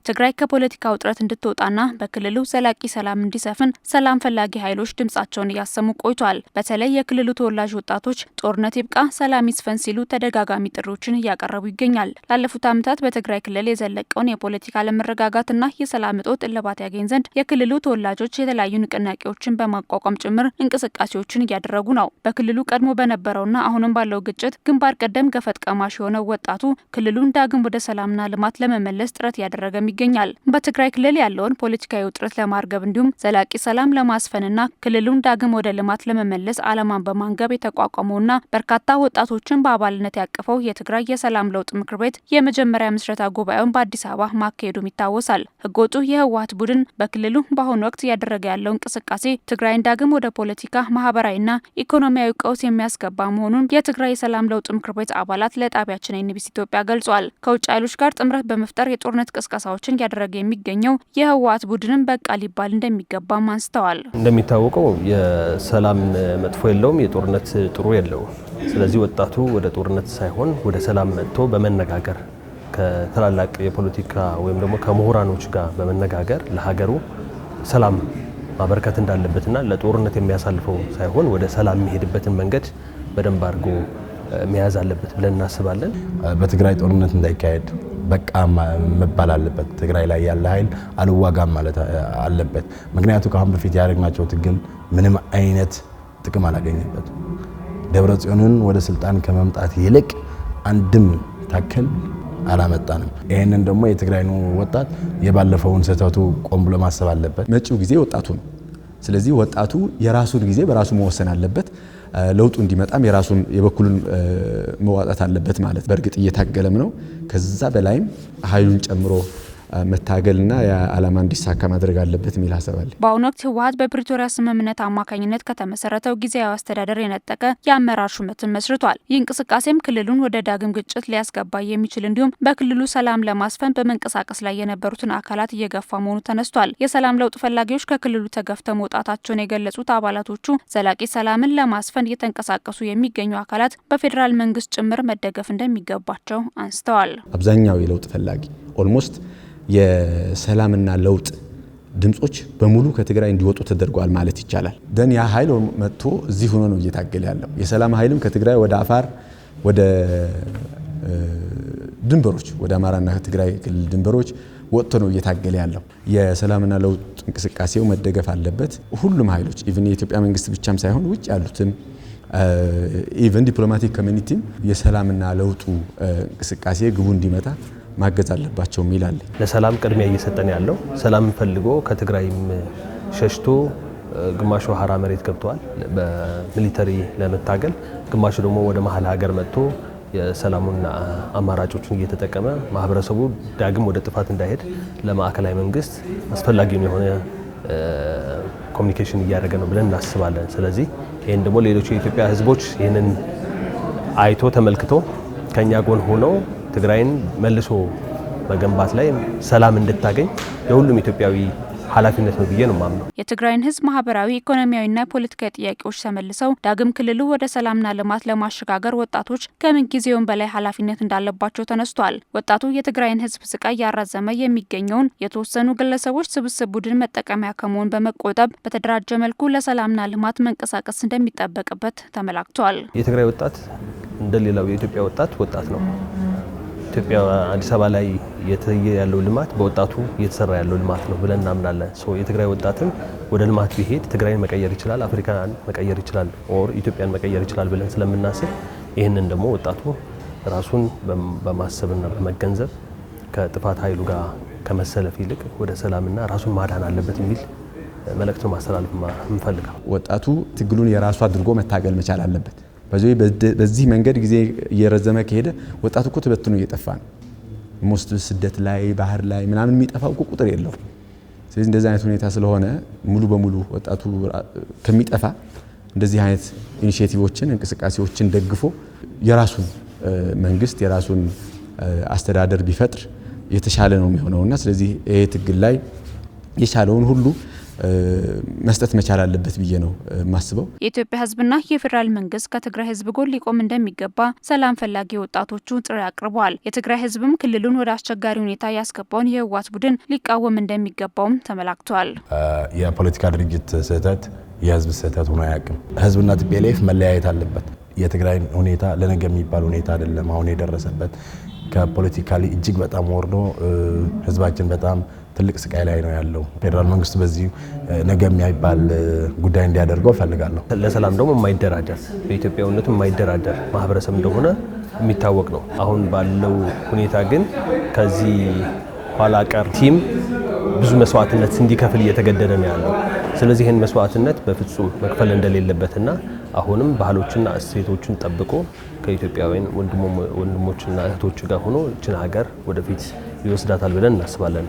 ትግራይ ከፖለቲካ ውጥረት እንድትወጣና በክልሉ ዘላቂ ሰላም እንዲሰፍን ሰላም ፈላጊ ኃይሎች ድምጻቸውን እያሰሙ ቆይቷል። በተለይ የክልሉ ተወላጅ ወጣቶች ጦርነት ይብቃ፣ ሰላም ይስፈን ሲሉ ተደጋጋሚ ጥሪዎችን እያቀረቡ ይገኛል። ላለፉት ዓመታት በትግራይ ክልል የዘለቀውን የፖለቲካ አለመረጋጋትና የሰላም እጦት እልባት ያገኝ ዘንድ የክልሉ ተወላጆች የተለያዩ ንቅናቄዎችን በማቋቋም ጭምር እንቅስቃሴዎችን እያደረጉ ነው። በክልሉ ቀድሞ በነበረውና አሁንም ባለው ግጭት ግንባር ቀደም ገፈት ቀማሽ የሆነው ወጣቱ ክልሉን ዳግም ወደ ሰላምና ልማት ለመመለስ ጥረት ያደረገ ይገኛል። በትግራይ ክልል ያለውን ፖለቲካዊ ውጥረት ለማርገብ እንዲሁም ዘላቂ ሰላም ለማስፈንና ክልሉን ዳግም ወደ ልማት ለመመለስ ዓላማን በማንገብ የተቋቋመውና በርካታ ወጣቶችን በአባልነት ያቀፈው የትግራይ የሰላም ለውጥ ምክር ቤት የመጀመሪያ ምስረታ ጉባኤውን በአዲስ አበባ ማካሄዱም ይታወሳል። ህገወጡ የህወሓት ቡድን በክልሉ በአሁኑ ወቅት እያደረገ ያለው እንቅስቃሴ ትግራይን ዳግም ወደ ፖለቲካ፣ ማህበራዊና ኢኮኖሚያዊ ቀውስ የሚያስገባ መሆኑን የትግራይ የሰላም ለውጥ ምክር ቤት አባላት ለጣቢያችን ኤንቢሲ ኢትዮጵያ ገልጿል። ከውጭ ኃይሎች ጋር ጥምረት በመፍጠር የጦርነት ቅስቀሳዎችን እያደረገ የሚገኘው የህወሓት ቡድንን በቃ ሊባል እንደሚገባም አንስተዋል። እንደሚታወቀው የሰላም መጥፎ የለውም፣ የጦርነት ጥሩ የለውም። ስለዚህ ወጣቱ ወደ ጦርነት ሳይሆን ወደ ሰላም መጥቶ በመነጋገር ከትላላቅ የፖለቲካ ወይም ደግሞ ከምሁራኖች ጋር በመነጋገር ለሀገሩ ሰላም ማበርከት እንዳለበትና ለጦርነት የሚያሳልፈው ሳይሆን ወደ ሰላም የሚሄድበትን መንገድ በደንብ አድርጎ መያዝ አለበት ብለን እናስባለን። በትግራይ ጦርነት እንዳይካሄድ በቃ መባል አለበት። ትግራይ ላይ ያለ ኃይል አልዋጋም ማለት አለበት። ምክንያቱም ከአሁን በፊት ያደረግናቸው ትግል ምንም አይነት ጥቅም አላገኘበት። ደብረጽዮንን ወደ ስልጣን ከመምጣት ይልቅ አንድም ታከል አላመጣንም። ይሄንን ደግሞ የትግራይ ወጣት የባለፈውን ስህተቱ ቆም ብሎ ማሰብ አለበት። መጪው ጊዜ ወጣቱ ነው። ስለዚህ ወጣቱ የራሱን ጊዜ በራሱ መወሰን አለበት። ለውጡ እንዲመጣም የበኩሉን መዋጣት አለበት ማለት በእርግጥ እየታገለም ነው። ከዛ በላይም ኃይሉን ጨምሮ መታገልና የዓላማ እንዲሳካ ማድረግ አለበት የሚል ሀሳብ አለ። በአሁኑ ወቅት ህወሓት በፕሪቶሪያ ስምምነት አማካኝነት ከተመሰረተው ጊዜያዊ አስተዳደር የነጠቀ የአመራር ሹመትን መስርቷል። ይህ እንቅስቃሴም ክልሉን ወደ ዳግም ግጭት ሊያስገባ የሚችል እንዲሁም በክልሉ ሰላም ለማስፈን በመንቀሳቀስ ላይ የነበሩትን አካላት እየገፋ መሆኑ ተነስቷል። የሰላም ለውጥ ፈላጊዎች ከክልሉ ተገፍተው መውጣታቸውን የገለጹት አባላቶቹ ዘላቂ ሰላምን ለማስፈን እየተንቀሳቀሱ የሚገኙ አካላት በፌዴራል መንግስት ጭምር መደገፍ እንደሚገባቸው አንስተዋል። አብዛኛው የለውጥ ፈላጊ ኦልሞስት የሰላምና ለውጥ ድምጾች በሙሉ ከትግራይ እንዲወጡ ተደርጓል ማለት ይቻላል። ደን ያ ኃይል መጥቶ እዚህ ሆኖ ነው እየታገለ ያለው። የሰላም ኃይልም ከትግራይ ወደ አፋር ወደ ድንበሮች ወደ አማራና ትግራይ ክልል ድንበሮች ወጥቶ ነው እየታገለ ያለው። የሰላምና ለውጥ እንቅስቃሴው መደገፍ አለበት። ሁሉም ኃይሎች ኢቭን የኢትዮጵያ መንግስት ብቻም ሳይሆን ውጭ ያሉትም ኢቭን ዲፕሎማቲክ ኮሚኒቲም የሰላምና ለውጡ እንቅስቃሴ ግቡ እንዲመታ ማገዝ አለባቸው ይላል። ለሰላም ቅድሚያ እየሰጠን ያለው ሰላም ፈልጎ ከትግራይም ሸሽቶ ግማሹ ሀራ መሬት ገብተዋል በሚሊተሪ ለመታገል፣ ግማሹ ደግሞ ወደ መሀል ሀገር መጥቶ የሰላሙን አማራጮችን እየተጠቀመ ማህበረሰቡ ዳግም ወደ ጥፋት እንዳይሄድ ለማዕከላዊ መንግስት አስፈላጊውን የሆነ ኮሚኒኬሽን እያደረገ ነው ብለን እናስባለን። ስለዚህ ይህን ደግሞ ሌሎች የኢትዮጵያ ህዝቦች ይህንን አይቶ ተመልክቶ ከኛ ጎን ሆነው ትግራይን መልሶ መገንባት ላይ ሰላም እንድታገኝ የሁሉም ኢትዮጵያዊ ኃላፊነት ነው ብዬ ነው ማምነው። የትግራይን ህዝብ ማህበራዊ፣ ኢኮኖሚያዊና ፖለቲካዊ ጥያቄዎች ተመልሰው ዳግም ክልሉ ወደ ሰላምና ልማት ለማሸጋገር ወጣቶች ከምን ጊዜውም በላይ ኃላፊነት እንዳለባቸው ተነስቷል። ወጣቱ የትግራይን ህዝብ ስቃይ ያራዘመ የሚገኘውን የተወሰኑ ግለሰቦች ስብስብ ቡድን መጠቀሚያ ከመሆን በመቆጠብ በተደራጀ መልኩ ለሰላምና ልማት መንቀሳቀስ እንደሚጠበቅበት ተመላክቷል። የትግራይ ወጣት እንደሌላው የኢትዮጵያ ወጣት ነው። ኢትዮጵያ አዲስ አበባ ላይ ያለው ልማት በወጣቱ እየተሰራ ያለው ልማት ነው ብለን እናምናለን። የትግራይ ወጣትም ወደ ልማት ቢሄድ ትግራይን መቀየር ይችላል፣ አፍሪካን መቀየር ይችላል፣ ኦር ኢትዮጵያን መቀየር ይችላል ብለን ስለምናስብ ይህንን ደግሞ ወጣቱ ራሱን በማሰብና በመገንዘብ ከጥፋት ኃይሉ ጋር ከመሰለፍ ይልቅ ወደ ሰላምና ራሱን ማዳን አለበት የሚል መልእክት ማስተላለፍ እንፈልጋለን። ወጣቱ ትግሉን የራሱ አድርጎ መታገል መቻል አለበት። በዚህ መንገድ ጊዜ እየረዘመ ከሄደ ወጣቱ እኮ ተበትኖ እየጠፋ ነው። ሞስት ስደት ላይ ባህር ላይ ምናምን የሚጠፋው እኮ ቁጥር የለው። ስለዚህ እንደዚህ አይነት ሁኔታ ስለሆነ ሙሉ በሙሉ ወጣቱ ከሚጠፋ እንደዚህ አይነት ኢኒሼቲቮችን እንቅስቃሴዎችን ደግፎ የራሱን መንግስት የራሱን አስተዳደር ቢፈጥር የተሻለ ነው የሚሆነውና ስለዚህ ይሄ ትግል ላይ የቻለውን ሁሉ መስጠት መቻል አለበት ብዬ ነው ማስበው። የኢትዮጵያ ሕዝብና የፌደራል መንግስት ከትግራይ ሕዝብ ጎን ሊቆም እንደሚገባ ሰላም ፈላጊ ወጣቶቹ ጥሪ አቅርበዋል። የትግራይ ሕዝብም ክልሉን ወደ አስቸጋሪ ሁኔታ ያስገባውን የህወሓት ቡድን ሊቃወም እንደሚገባውም ተመላክቷል። የፖለቲካ ድርጅት ስህተት የህዝብ ስህተት ሆኖ አያውቅም። ህዝብና ቲፒኤልኤፍ መለያየት አለበት። የትግራይ ሁኔታ ለነገ የሚባል ሁኔታ አይደለም አሁን የደረሰበት። ከፖለቲካሊ እጅግ በጣም ወርዶ ህዝባችን በጣም ትልቅ ስቃይ ላይ ነው ያለው። ፌደራል መንግስቱ በዚህ ነገ የሚባል ጉዳይ እንዲያደርገው ፈልጋለሁ። ለሰላም ደግሞ የማይደራደር በኢትዮጵያዊነቱ የማይደራደር ማህበረሰብ እንደሆነ የሚታወቅ ነው። አሁን ባለው ሁኔታ ግን ከዚህ ኋላ ቀር ቲም ብዙ መስዋዕትነት እንዲከፍል እየተገደደ ነው ያለው። ስለዚህ ይህን መስዋዕትነት በፍጹም መክፈል እንደሌለበትና አሁንም ባህሎችና እሴቶችን ጠብቆ ከኢትዮጵያውያን ወንድሞችና እህቶች ጋር ሆኖ እችን ሀገር ወደፊት ይወስዳታል ብለን እናስባለን።